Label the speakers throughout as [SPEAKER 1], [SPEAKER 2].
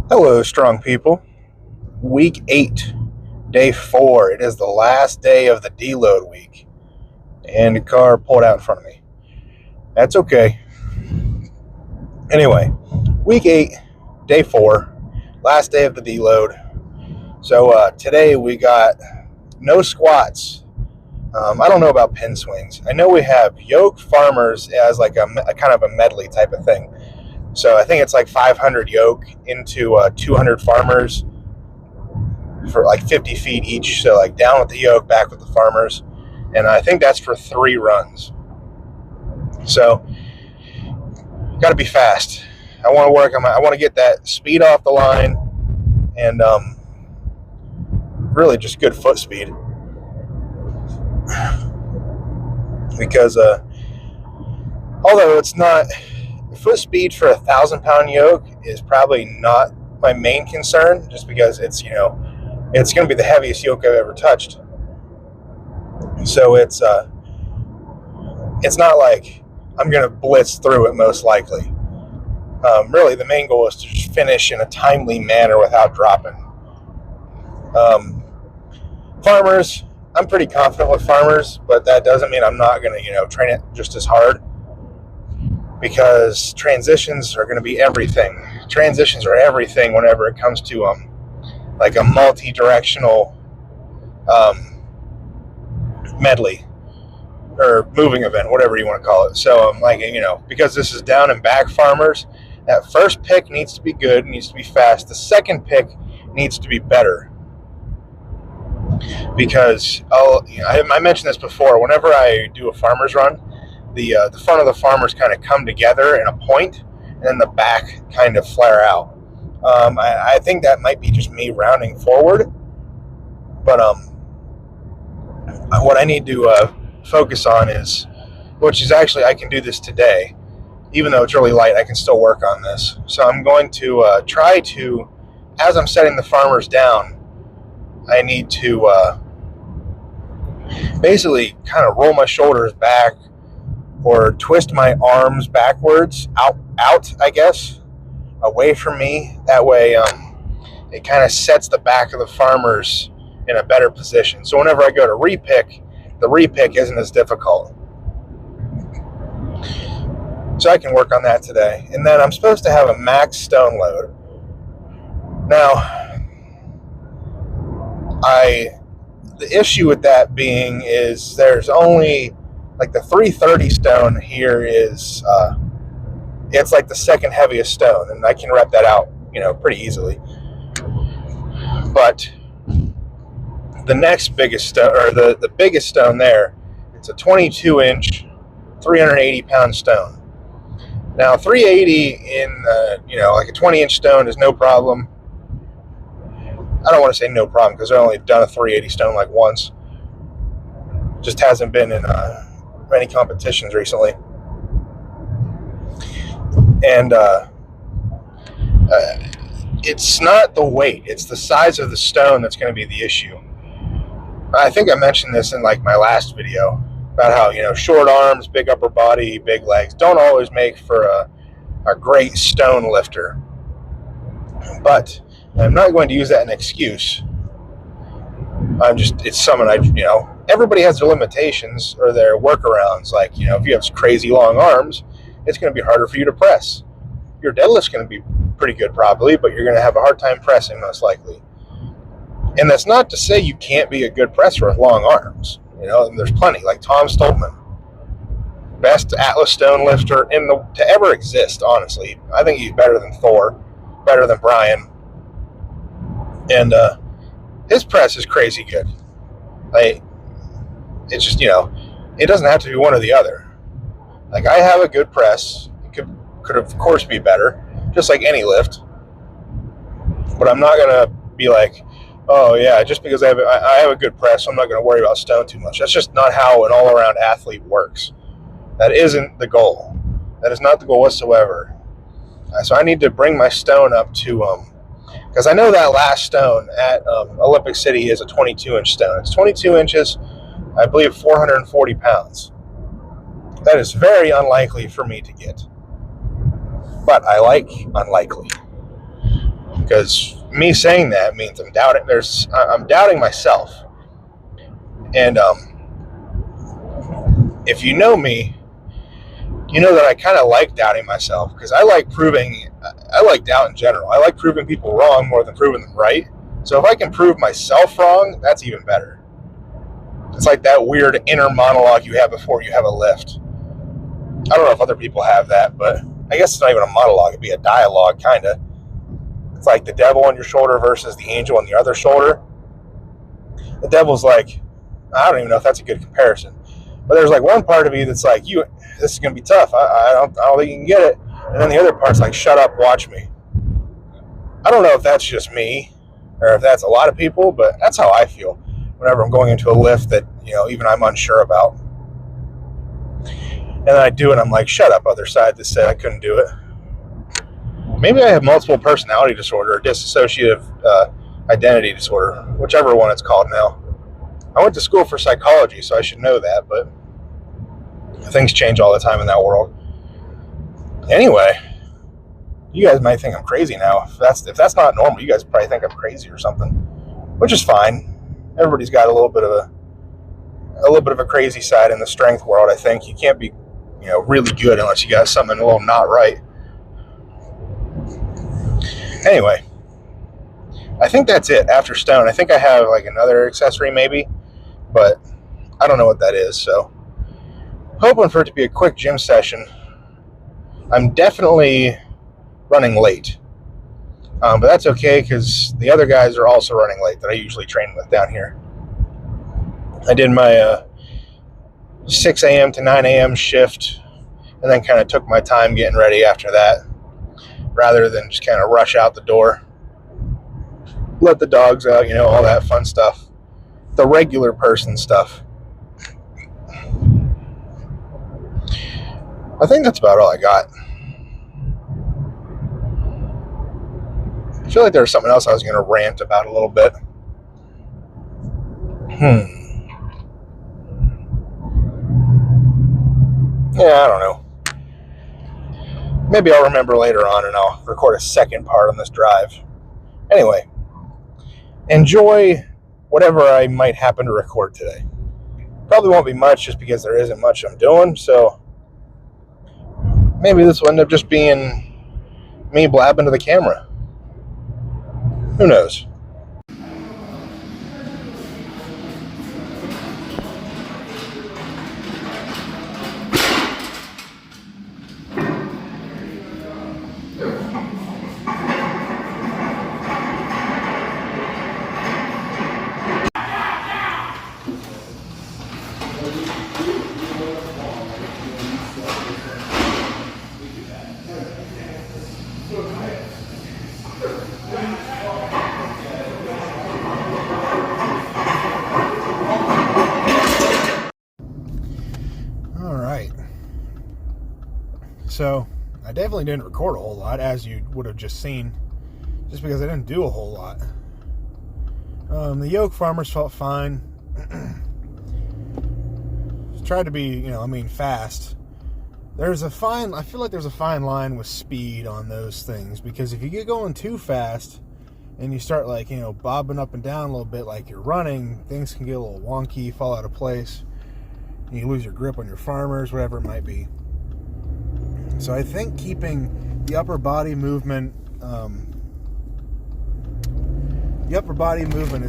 [SPEAKER 1] Hello, strong people. Week 8, day 4. It is the last day of the deload week. And the car pulled out in front of me. That's okay. Anyway, week 8, day 4, last day of the deload. So today we got no squats. I don't know about pin swings. I know we have yoke farmers as like a kind of a medley type of thing. So I think it's like 500 yoke into 200 farmers for like 50 feet each. So like down with the yoke, back with the farmers. And I think that's for 3 runs. So got to be fast. I want to work on I want to get that speed off the line and really just good foot speed. Because although it's not, foot speed for 1,000-pound yoke is probably not my main concern, just because it's it's going to be the heaviest yoke I've ever touched. So it's not like I'm going to blitz through it most likely. Really, the main goal is to just finish in a timely manner without dropping. Farmers, I'm pretty confident with farmers, but that doesn't mean I'm not going to train it just as hard, because transitions are going to be everything. Transitions are everything whenever it comes to like a multi-directional medley or moving event, whatever you want to call it. So because this is down and back farmers, that first pick needs to be good, needs to be fast. The second pick needs to be better, because I mentioned this before. Whenever I do a farmer's run, the front of the farmers kind of come together in a point, and then the back kind of flare out. I think that might be just me rounding forward, but what I need to focus on is, which is actually, I can do this today, even though it's really light, I can still work on this. So I'm going to try to, as I'm setting the farmers down, I need to basically kind of roll my shoulders back or twist my arms backwards, out, I guess, away from me. That way it kind of sets the back of the farmers in a better position. So whenever I go to repick, the repick isn't as difficult. So I can work on that today. And then I'm supposed to have a max stone load. Now, the issue with that being is there's only like the 330 stone here is it's like the second heaviest stone, and I can rep that out pretty easily. But the next biggest stone, or the biggest stone there, it's a 22-inch 380-pound stone. Now 380 in like a 20-inch stone is no problem. I don't want to say no problem, because I've only done a 380 stone like once. Just hasn't been in many competitions recently. And it's not the weight, it's the size of the stone that's going to be the issue. I think I mentioned this in like my last video about how short arms, big upper body, big legs don't always make for a great stone lifter. But I'm not going to use that as an excuse. It's something everybody has their limitations or their workarounds. Like, if you have crazy long arms, it's going to be harder for you to press. Your deadlift's going to be pretty good probably, but you're going to have a hard time pressing most likely. And that's not to say you can't be a good presser with long arms. And there's plenty, like Tom Stoltman, best Atlas stone lifter to ever exist, honestly. I think he's better than Thor, better than Brian. And his press is crazy good. It's just, it doesn't have to be one or the other. Like, I have a good press. It could of course be better, just like any lift. But I'm not going to be like, oh yeah, just because I have a good press, I'm not going to worry about stone too much. That's just not how an all-around athlete works. That isn't the goal. That is not the goal whatsoever. So I need to bring my stone up to because I know that last stone at Olympic City is a 22-inch stone. It's 22 inches, I believe 440 pounds. That is very unlikely for me to get. But I like unlikely. because me saying that means I'm doubting myself. And if you know me, you know that I kind of like doubting myself, because I like doubt in general. I like proving people wrong more than proving them right. So if I can prove myself wrong, that's even better. It's like that weird inner monologue you have before you have a lift. I don't know if other people have that, but I guess it's not even a monologue. It'd be a dialogue, kind of. It's like the devil on your shoulder versus the angel on the other shoulder. The devil's like, I don't even know if that's a good comparison, but there's like one part of me that's like, this is going to be tough. I don't think you can get it. And then the other part's like, shut up, watch me. I don't know if that's just me or if that's a lot of people, but that's how I feel whenever I'm going into a lift that, even I'm unsure about. And then I do it, I'm like, shut up, other side that said I couldn't do it. Maybe I have multiple personality disorder or dissociative identity disorder, whichever one it's called now. I went to school for psychology, so I should know that, but things change all the time in that world. Anyway, you guys might think I'm crazy now. If that's not normal, you guys probably think I'm crazy or something, which is fine. Everybody's got a little bit of a crazy side in the strength world. I think you can't be, really good unless you got something a little not right. Anyway, I think that's it. After stone, I think I have like another accessory maybe, but I don't know what that is. So, hoping for it to be a quick gym session. I'm definitely running late, but that's okay because the other guys are also running late that I usually train with down here. I did my 6 a.m. to 9 a.m. shift, and then kind of took my time getting ready after that, rather than just kind of rush out the door. Let the dogs out, all that fun stuff. The regular person stuff. I think that's about all I got. I feel like there was something else I was going to rant about a little bit. Yeah, I don't know. Maybe I'll remember later on and I'll record a second part on this drive. Anyway, enjoy whatever I might happen to record today. Probably won't be much just because there isn't much I'm doing, so maybe this will end up just being me blabbing to the camera. Who knows? So, I definitely didn't record a whole lot, as you would have just seen, just because I didn't do a whole lot. The yoke farmers felt fine. Tried to be, fast. I feel like there's a fine line with speed on those things, because if you get going too fast and you start bobbing up and down a little bit like you're running, things can get a little wonky, fall out of place, and you lose your grip on your farmers, whatever it might be. So I think keeping the upper body movement as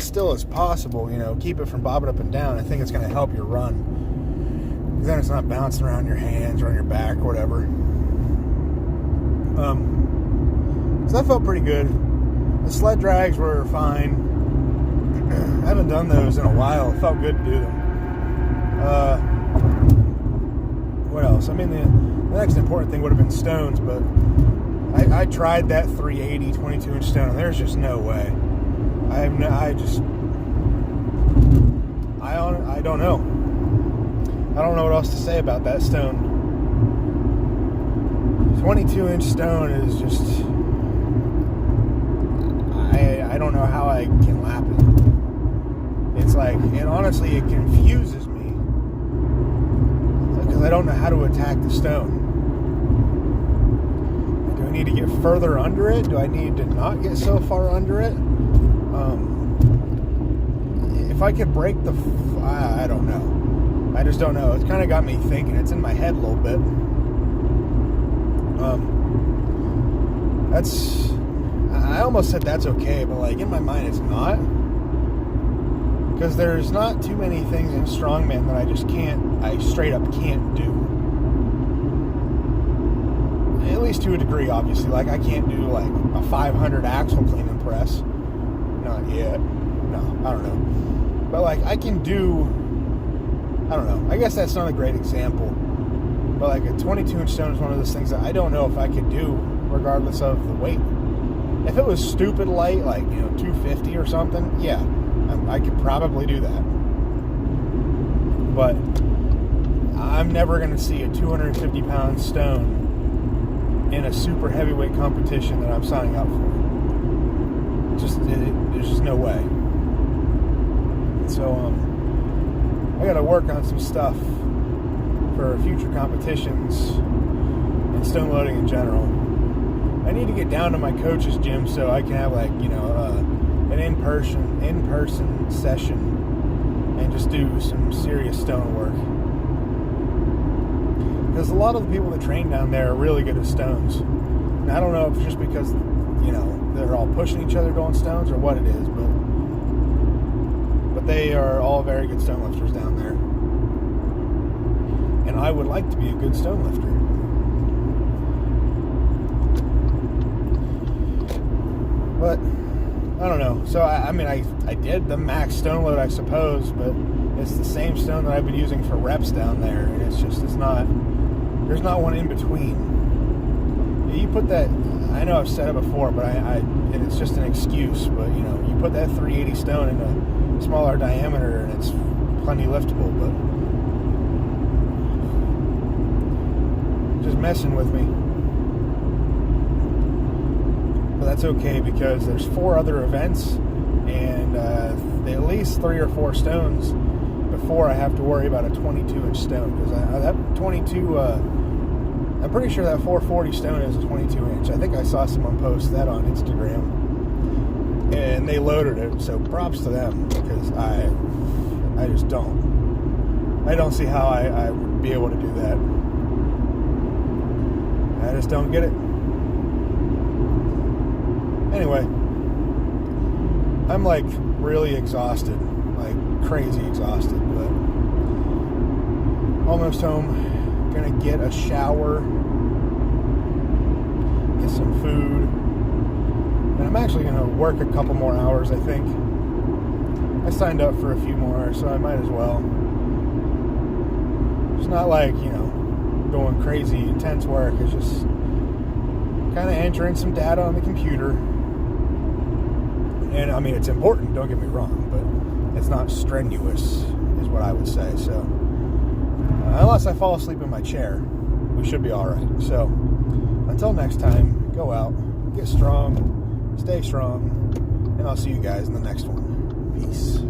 [SPEAKER 1] still as possible, keep it from bobbing up and down. I think it's going to help your run, because then it's not bouncing around your hands or on your back or whatever. So that felt pretty good. The sled drags were fine. I haven't done those in a while. It felt good to do them. What else? The next important thing would have been stones, but I tried that 380 22-inch stone, and there's just no way. I don't know. I don't know what else to say about that stone. 22-inch stone is just, I don't know how I can lap it. It's like, and honestly, it confuses me, because I don't know how to attack the stone. Do I need to get further under it? Do I need to not get so far under it? If I could break the... I don't know. I just don't know. It's kind of got me thinking. It's in my head a little bit. That's... I almost said that's okay, but like in my mind it's not. Because there's not too many things in strongman that I just can't... I straight up can't do. At least to a degree, obviously. Like, I can't do, like, a 500 axle clean and press. Not yet. No, I don't know. But, like, I can do... I don't know. I guess that's not a great example. But, like, a 22-inch stone is one of those things that I don't know if I could do, regardless of the weight. If it was stupid light, like, 250 or something, yeah, I could probably do that. But I'm never going to see a 250-pound stone in a super heavyweight competition that I'm signing up for. There's just no way. So, I got to work on some stuff for future competitions and stone loading in general. I need to get down to my coach's gym so I can have an in-person session and just do some serious stone work. Because a lot of the people that train down there are really good at stones. And I don't know if it's just because, they're all pushing each other going stones or what it is, but they are all very good stone lifters down there. And I would like to be a good stone lifter. But, I don't know. So, I did the max stone load, I suppose, but it's the same stone that I've been using for reps down there. And there's not one in between. You put that, I know I've said it before, but and it's just an excuse, but, you put that 380 stone in a smaller diameter and it's plenty liftable, but just messing with me. But that's okay because there's 4 other events and at least 3 or 4 stones before I have to worry about a 22-inch stone. Because that 22, I'm pretty sure that 440 stone is a 22-inch. I think I saw someone post that on Instagram. And they loaded it, so props to them. Because I just don't. I don't see how I would be able to do that. I just don't get it. Anyway, I'm like really exhausted, like crazy exhausted, but almost home. Gonna get a shower, get some food, and I'm actually gonna work a couple more hours. I think I signed up for a few more, so I might as well. It's not like going crazy intense work. It's just kind of entering some data on the computer. And it's important, don't get me wrong, but it's not strenuous, is what I would say. So, unless I fall asleep in my chair, we should be alright. So, until next time, go out, get strong, stay strong, and I'll see you guys in the next one. Peace.